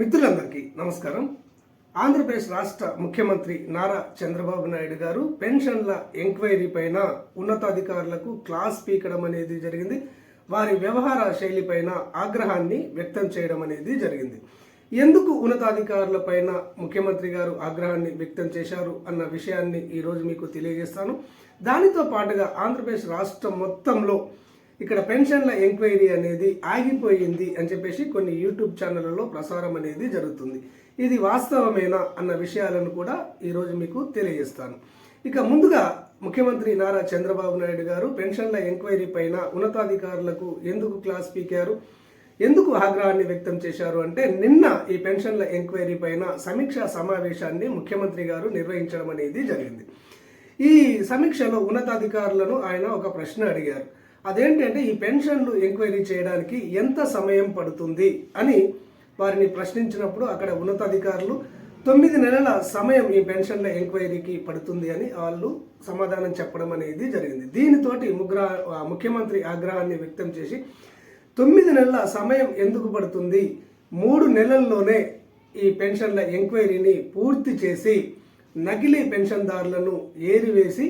మిత్రులందరికీ నమస్కారం. ఆంధ్రప్రదేశ్ రాష్ట్ర ముఖ్యమంత్రి నారా చంద్రబాబు నాయుడు గారు పెన్షన్ల ఎంక్వైరీ పైన ఉన్నతాధికారులకు క్లాస్ పీకడం అనేది జరిగింది. వారి వ్యవహార శైలి పైన ఆగ్రహాన్ని వ్యక్తం చేయడం అనేది జరిగింది. ఎందుకు ఉన్నతాధికారుల పైన ముఖ్యమంత్రి గారు ఆగ్రహాన్ని వ్యక్తం చేశారు అన్న విషయాన్ని ఈరోజు మీకు తెలియజేస్తాను. దానితో పాటుగా ఆంధ్రప్రదేశ్ రాష్ట్రం మొత్తంలో ఇక్కడ పెన్షన్ల ఎంక్వైరీ అనేది ఆగిపోయింది అని చెప్పేసి కొన్ని యూట్యూబ్ ఛానళ్లలో ప్రసారం అనేది జరుగుతుంది. ఇది వాస్తవమేనా అన్న విషయాలను కూడా ఈరోజు మీకు తెలియజేస్తాను. ఇక ముందుగా ముఖ్యమంత్రి నారా చంద్రబాబు నాయుడు గారు పెన్షన్ల ఎంక్వైరీ పైన ఉన్నతాధికారులకు ఎందుకు క్లాస్ పీకారు, ఎందుకు ఆగ్రహాన్ని వ్యక్తం చేశారు అంటే, నిన్న ఈ పెన్షన్ల ఎంక్వైరీ పైన సమీక్షా సమావేశాన్ని ముఖ్యమంత్రి గారు నిర్వహించడం అనేది జరిగింది. ఈ సమీక్షలో ఉన్నతాధికారులను ఆయన ఒక ప్రశ్న అడిగారు. అదేంటంటే, ఈ పెన్షన్లు ఎంక్వైరీ చేయడానికి ఎంత సమయం పడుతుంది అని వారిని ప్రశ్నించినప్పుడు అక్కడ ఉన్నతాధికారులు 9 నెలల సమయం ఈ పెన్షన్ల ఎంక్వైరీకి పడుతుంది అని వాళ్ళు సమాధానం చెప్పడం అనేది జరిగింది. దీనితోటి ముఖ్యమంత్రి ఆగ్రహాన్ని వ్యక్తం చేసి 9 నెలల సమయం ఎందుకు పడుతుంది, 3 నెలల్లోనే ఈ పెన్షన్ల ఎంక్వైరీని పూర్తి చేసి నకిలీ పెన్షన్దారులను ఏరివేసి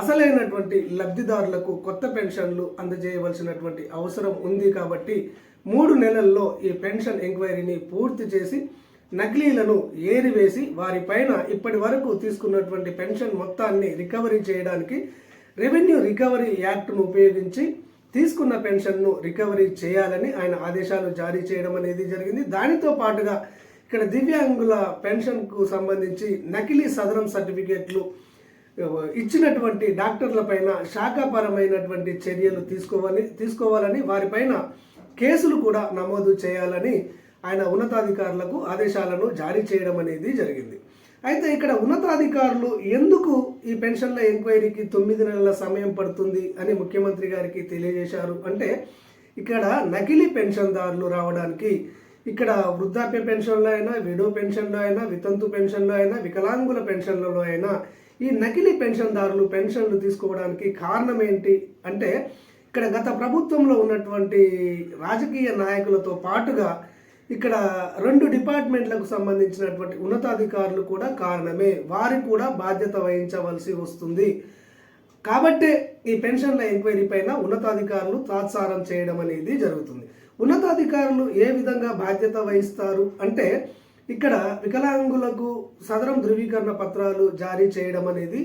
అసలైనటువంటి లబ్ధిదారులకు కొత్త పెన్షన్లు అందజేయవలసినటువంటి అవసరం ఉంది. కాబట్టి 3 నెలల్లో ఈ పెన్షన్ ఎంక్వైరీని పూర్తి చేసి నకిలీలను ఏరివేసి వారిపైన ఇప్పటి వరకు తీసుకున్నటువంటి పెన్షన్ మొత్తాన్ని రికవరీ చేయడానికి రెవెన్యూ రికవరీ యాక్ట్ను ఉపయోగించి తీసుకున్న పెన్షన్ను రికవరీ చేయాలని ఆయన ఆదేశాలు జారీ చేయడం అనేది జరిగింది. దానితో పాటుగా ఇక్కడ దివ్యాంగుల పెన్షన్కు సంబంధించి నకిలీ సదరం సర్టిఫికేట్లు ఇచ్చినటువంటి డాక్టర్ల పైన శాఖాపరమైనటువంటి చర్యలు తీసుకోవాలని వారిపైన కేసులు కూడా నమోదు చేయాలని ఆయన ఉన్నతాధికారులకు ఆదేశాలను జారీ చేయడం అనేది జరిగింది. అయితే ఇక్కడ ఉన్నతాధికారులు ఎందుకు ఈ పెన్షన్ల ఎంక్వైరీకి 9 నెలల సమయం పడుతుంది అని ముఖ్యమంత్రి గారికి తెలియజేశారు అంటే, ఇక్కడ నకిలీ పెన్షన్దారులు రావడానికి ఇక్కడ వృద్ధాప్య పెన్షన్లో అయినా, విడో పెన్షన్లో అయినా, వితంతు పెన్షన్లో అయినా, వికలాంగుల పెన్షన్లలో అయినా ఈ నకిలీ పెన్షన్దారులు పెన్షన్లు తీసుకోవడానికి కారణం ఏంటి అంటే, ఇక్కడ గత ప్రభుత్వంలో ఉన్నటువంటి రాజకీయ నాయకులతో పాటుగా ఇక్కడ 2 డిపార్ట్మెంట్లకు సంబంధించినటువంటి ఉన్నతాధికారులు కూడా కారణమే. వారు కూడా బాధ్యత వహించవలసి వస్తుంది. కాబట్టే ఈ పెన్షన్ల ఎంక్వైరీ పైన ఉన్నతాధికారులు తాత్సారం చేయడం అనేది జరుగుతుంది. ఉన్నతాధికారులు ఏ విధంగా బాధ్యత వహిస్తారు అంటే, ఇక్కడ వికలాంగులకు సదరం ధృవీకరణ పత్రాలు జారీ చేయడం అనేది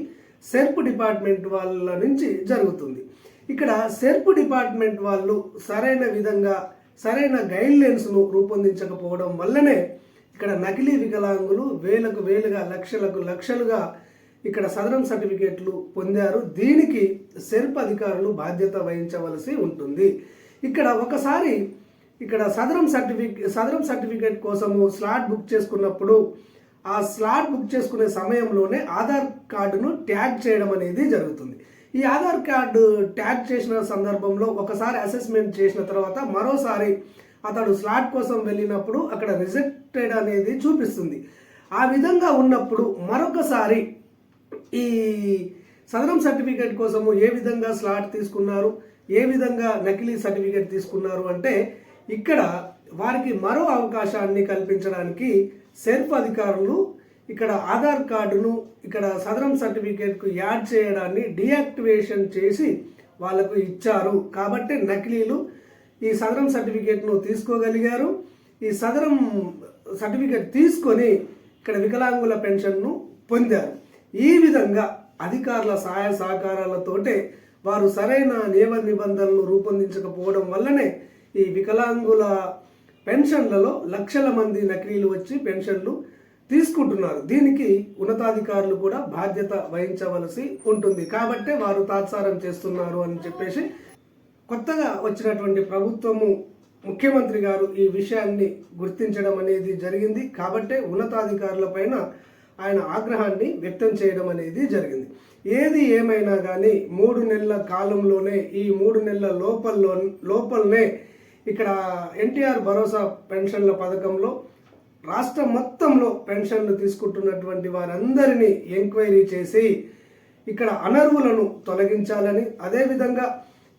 సెర్ప్ డిపార్ట్మెంట్ వాళ్ళ నుంచి జరుగుతుంది. ఇక్కడ సెర్ప్ డిపార్ట్మెంట్ వాళ్ళు సరైన గైడ్ లైన్స్ను రూపొందించకపోవడం వల్లనే ఇక్కడ నకిలీ వికలాంగులు వేలుగా లక్షలుగా ఇక్కడ సదరం సర్టిఫికేట్లు పొందారు. దీనికి సెర్ప్ అధికారులు బాధ్యత వహించవలసి ఉంటుంది. ఇక్కడ ఒకసారి ఇక్కడ సదరం సర్టిఫికేట్ కోసము స్లాట్ బుక్ చేసుకున్నప్పుడు ఆ స్లాట్ బుక్ చేసుకునే సమయంలోనే ఆధార్ కార్డును ట్యాగ్ చేయడం అనేది జరుగుతుంది. ఈ ఆధార్ కార్డు ట్యాగ్ చేసిన సందర్భంలో ఒకసారి అసెస్మెంట్ చేసిన తర్వాత మరోసారి అతడు స్లాట్ కోసం వెళ్ళినప్పుడు అక్కడ రిజెక్టెడ్ అనేది చూపిస్తుంది. ఆ విధంగా ఉన్నప్పుడు మరొకసారి ఈ సదరం సర్టిఫికేట్ కోసము ఏ విధంగా స్లాట్ తీసుకున్నారు, ఏ విధంగా నకిలీ సర్టిఫికేట్ తీసుకున్నారు అంటే, ఇక్కడ వారికి మరో అవకాశాన్ని కల్పించడానికి సెర్ప్ అధికారులు ఇక్కడ ఆధార్ కార్డును ఇక్కడ సదరం సర్టిఫికేట్కు యాడ్ చేయడాన్ని డీయాక్టివేషన్ చేసి వాళ్ళకు ఇచ్చారు. కాబట్టి నకిలీలు ఈ సదరం సర్టిఫికేట్ను తీసుకోగలిగారు. ఈ సదరం సర్టిఫికేట్ తీసుకొని ఇక్కడ వికలాంగుల పెన్షన్ను పొందారు. ఈ విధంగా అధికారుల సహాయ సహకారాలతోటే వారు సరైన నియమ నిబంధనలు రూపొందించకపోవడం వల్లనే ఈ వికలాంగుల పెన్షన్లలో లక్షల మంది నకిలీలు వచ్చి పెన్షన్లు తీసుకుంటున్నారు. దీనికి ఉన్నతాధికారులు కూడా బాధ్యత వహించవలసి ఉంటుంది. కాబట్టే వారు తాత్సారం చేస్తున్నారు అని చెప్పేసి కొత్తగా వచ్చినటువంటి ప్రభుత్వము ముఖ్యమంత్రి గారు ఈ విషయాన్ని గుర్తించడం అనేది జరిగింది. కాబట్టే ఉన్నతాధికారుల పైన ఆయన ఆగ్రహాన్ని వ్యక్తం చేయడం అనేది జరిగింది. ఏది ఏమైనా కానీ 3 నెలల కాలంలోనే ఈ 3 నెలల లోపలనే ఇక్కడ ఎన్టీఆర్ భరోసా పెన్షన్ల పథకంలో రాష్ట్రం మొత్తంలో పెన్షన్లు తీసుకుంటున్నటువంటి వారందరినీ ఎంక్వైరీ చేసి ఇక్కడ అనర్హులను తొలగించాలని, అదేవిధంగా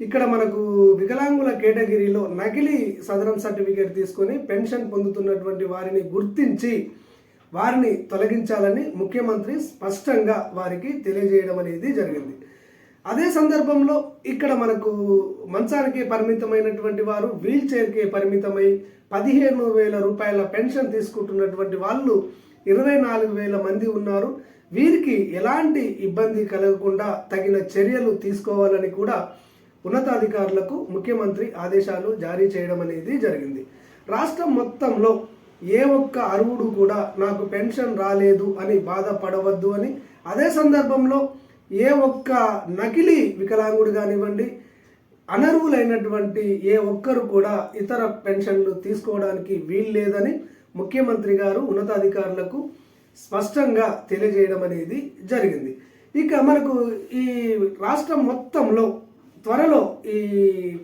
ఇక్కడ మనకు వికలాంగుల కేటగిరీలో నకిలీ సదరం సర్టిఫికేట్ తీసుకొని పెన్షన్ పొందుతున్నటువంటి వారిని గుర్తించి వారిని తొలగించాలని ముఖ్యమంత్రి స్పష్టంగా వారికి తెలియజేయడం అనేది జరిగింది. అదే సందర్భంలో ఇక్కడ మనకు మంచానికి పరిమితమైనటువంటి వారు వీల్ చైర్కి పరిమితమై 15,000 రూపాయల పెన్షన్ తీసుకుంటున్నటువంటి వాళ్ళు 24,000 మంది ఉన్నారు. వీరికి ఎలాంటి ఇబ్బంది కలగకుండా తగిన చర్యలు తీసుకోవాలని కూడా ఉన్నతాధికారులకు ముఖ్యమంత్రి ఆదేశాలు జారీ చేయడం అనేది జరిగింది. రాష్ట్రం మొత్తంలో ఏ ఒక్క అర్హుడు కూడా నాకు పెన్షన్ రాలేదు అని బాధపడవద్దు అని, అదే సందర్భంలో ఏ ఒక్క నకిలీ వికలాంగుడు కానివ్వండి, అనర్హులైనటువంటి ఏ ఒక్కరు కూడా ఇతర పెన్షన్లు తీసుకోవడానికి వీల్లేదని ముఖ్యమంత్రి గారు ఉన్నతాధికారులకు స్పష్టంగా తెలియజేయడం అనేది జరిగింది. ఇక మనకు ఈ రాష్ట్రం మొత్తంలో త్వరలో ఈ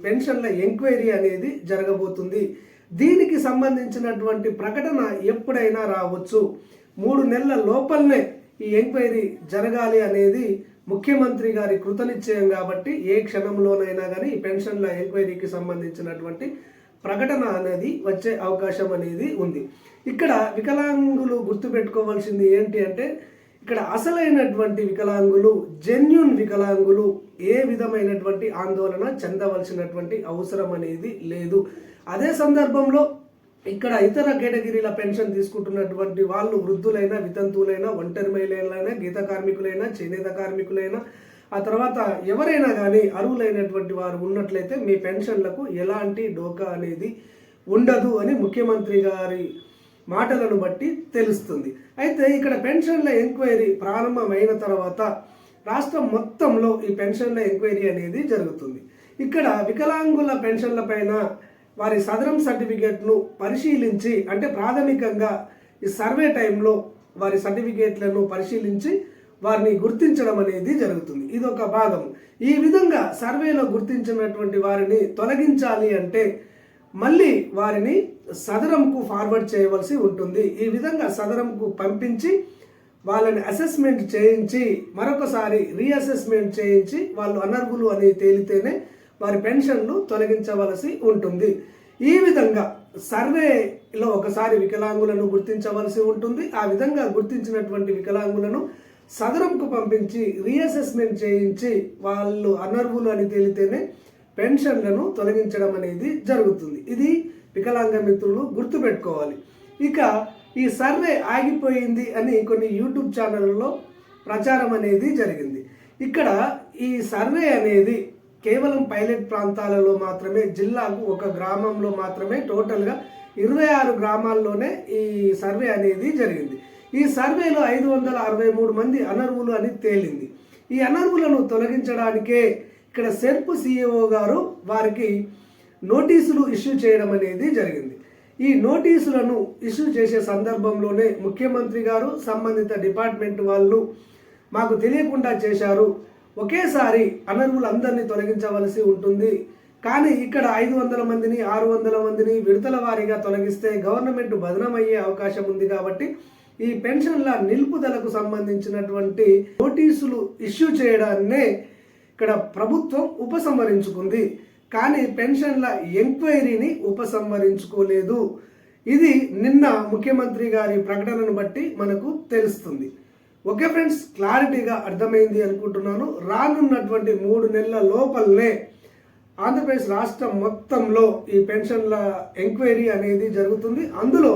పెన్షన్ల ఎంక్వైరీ అనేది జరగబోతుంది. దీనికి సంబంధించినటువంటి ప్రకటన ఎప్పుడైనా రావచ్చు. 3 నెలల లోపలనే ఈ ఎంక్వైరీ జరగాలి అనేది ముఖ్యమంత్రి గారి కృతనిశ్చయం కాబట్టి ఏ క్షణంలోనైనా కానీ ఈ పెన్షన్ల ఎంక్వైరీకి సంబంధించినటువంటి ప్రకటన అనేది వచ్చే అవకాశం అనేది ఉంది. ఇక్కడ వికలాంగులు గుర్తుపెట్టుకోవాల్సింది ఏంటి అంటే, ఇక్కడ అసలైనటువంటి వికలాంగులు, జెన్యూన్ వికలాంగులు ఏ విధమైనటువంటి ఆందోళన చెందవలసినటువంటి అవసరం అనేది లేదు. అదే సందర్భంలో ఇక్కడ ఇతర కేటగిరీల పెన్షన్ తీసుకుంటున్నటువంటి వాళ్ళు వృద్ధులైనా, వితంతువులైనా, ఒంటరి మహిళలైనా, గీత కార్మికులైనా, చేనేత కార్మికులైనా, ఆ తర్వాత ఎవరైనా కానీ అర్హులైనటువంటి వారు ఉన్నట్లయితే మీ పెన్షన్లకు ఎలాంటి డోకా అనేది ఉండదు అని ముఖ్యమంత్రి గారి మాటలను బట్టి తెలుస్తుంది. అయితే ఇక్కడ పెన్షన్ల ఎంక్వైరీ ప్రారంభమైన తర్వాత రాష్ట్రం మొత్తంలో ఈ పెన్షన్ల ఎంక్వైరీ అనేది జరుగుతుంది. ఇక్కడ వికలాంగుల పెన్షన్ల పైన వారి సదరం సర్టిఫికేట్ను పరిశీలించి, అంటే ప్రాథమికంగా ఈ సర్వే టైంలో వారి సర్టిఫికేట్లను పరిశీలించి వారిని గుర్తించడం అనేది జరుగుతుంది. ఇది ఒక భాగం. ఈ విధంగా సర్వేలో గుర్తించినటువంటి వారిని తొలగించాలి అంటే మళ్ళీ వారిని సదరంకు ఫార్వర్డ్ చేయవలసి ఉంటుంది. ఈ విధంగా సదరంకు పంపించి వాళ్ళని అసెస్మెంట్ చేయించి మరొకసారి రీఅసెస్మెంట్ చేయించి వాళ్ళు అనర్హులు అని తేలితేనే వారి పెన్షన్లు తొలగించవలసి ఉంటుంది. ఈ విధంగా సర్వేలో ఒకసారి వికలాంగులను గుర్తించవలసి ఉంటుంది. ఆ విధంగా గుర్తించినటువంటి వికలాంగులను సదరంకు పంపించి రీఅసెస్మెంట్ చేయించి వాళ్ళు అనర్హులు అని తేలితేనే పెన్షన్లను తొలగించడం అనేది జరుగుతుంది. ఇది వికలాంగ మిత్రులు గుర్తుపెట్టుకోవాలి. ఇక ఈ సర్వే ఆగిపోయింది అని కొన్ని యూట్యూబ్ ఛానళ్ళలో ప్రచారం అనేది జరిగింది. ఇక్కడ ఈ సర్వే అనేది కేవలం పైలట్ ప్రాంతాలలో మాత్రమే, జిల్లాకు ఒక గ్రామంలో మాత్రమే, టోటల్గా 26 గ్రామాల్లోనే ఈ సర్వే అనేది జరిగింది. ఈ సర్వేలో 563 మంది అనర్హులు అని తేలింది. ఈ అనర్హులను తొలగించడానికే ఇక్కడ సెర్ప్ సిఇఓ గారు వారికి నోటీసులు ఇష్యూ చేయడం అనేది జరిగింది. ఈ నోటీసులను ఇష్యూ చేసే సందర్భంలోనే ముఖ్యమంత్రి గారు సంబంధిత డిపార్ట్మెంట్ వాళ్ళు మాకు తెలియకుండా చేశారు, ఒకేసారి అనర్హులందరినీ తొలగించవలసి ఉంటుంది, కానీ ఇక్కడ 500 మందిని 600 మందిని విడతల వారీగా తొలగిస్తే గవర్నమెంట్ బదనమయ్యే అవకాశం ఉంది కాబట్టి ఈ పెన్షన్ల నిలుపుదలకు సంబంధించినటువంటి నోటీసులు ఇష్యూ చేయడాన్నే ఇక్కడ ప్రభుత్వం ఉపసంహరించుకుంది, కానీ పెన్షన్ల ఎంక్వైరీని ఉపసంహరించుకోలేదు. ఇది నిన్న ముఖ్యమంత్రి గారి ప్రకటనను బట్టి మనకు తెలుస్తుంది. ఓకే ఫ్రెండ్స్, క్లారిటీగా అర్థమైంది అనుకుంటున్నాను. రానున్నటువంటి 3 నెలల లోపలనే ఆంధ్రప్రదేశ్ రాష్ట్రం మొత్తంలో ఈ పెన్షన్ల ఎంక్వైరీ అనేది జరుగుతుంది. అందులో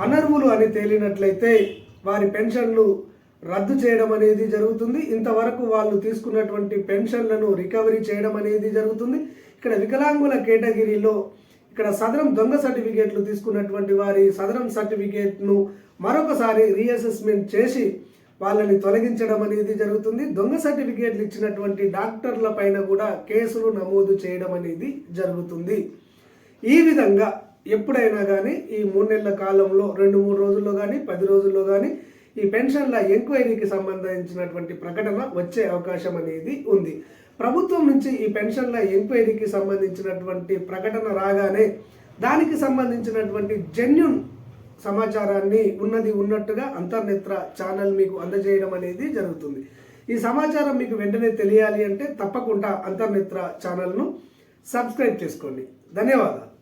అనర్హులు అని తేలినట్లయితే వారి పెన్షన్లు రద్దు చేయడం అనేది జరుగుతుంది. ఇంతవరకు వాళ్ళు తీసుకున్నటువంటి పెన్షన్లను రికవరీ చేయడం అనేది జరుగుతుంది. ఇక్కడ వికలాంగుల కేటగిరీలో ఇక్కడ సదరం దొంగ సర్టిఫికేట్లు తీసుకున్నటువంటి వారి సదరం సర్టిఫికేట్ను మరొకసారి రీఅసెస్మెంట్ చేసి వాళ్ళని తొలగించడం అనేది జరుగుతుంది. దొంగ సర్టిఫికేట్లు ఇచ్చినటువంటి డాక్టర్ల పైన కూడా కేసులు నమోదు చేయడం అనేది జరుగుతుంది. ఈ విధంగా ఎప్పుడైనా కానీ ఈ 3 నెలల కాలంలో 2-3 రోజుల్లో కానీ 10 రోజుల్లో కానీ ఈ పెన్షన్ల ఎంక్వైరీకి సంబంధించినటువంటి ప్రకటన వచ్చే అవకాశం అనేది ఉంది. ప్రభుత్వం నుంచి ఈ పెన్షన్ల ఎంక్వైరీకి సంబంధించినటువంటి ప్రకటన రాగానే దానికి సంబంధించినటువంటి జెన్యూన్ సమాచారాన్ని ఉన్నది ఉన్నట్టుగా అంతర్నేత్ర ఛానల్ మీకు అందజేయడం అనేది జరుగుతుంది. ఈ సమాచారం మీకు వెంటనే తెలియాలి అంటే తప్పకుండా అంతర్నేత్ర ఛానల్ను సబ్స్క్రైబ్ చేసుకోండి. ధన్యవాదాలు.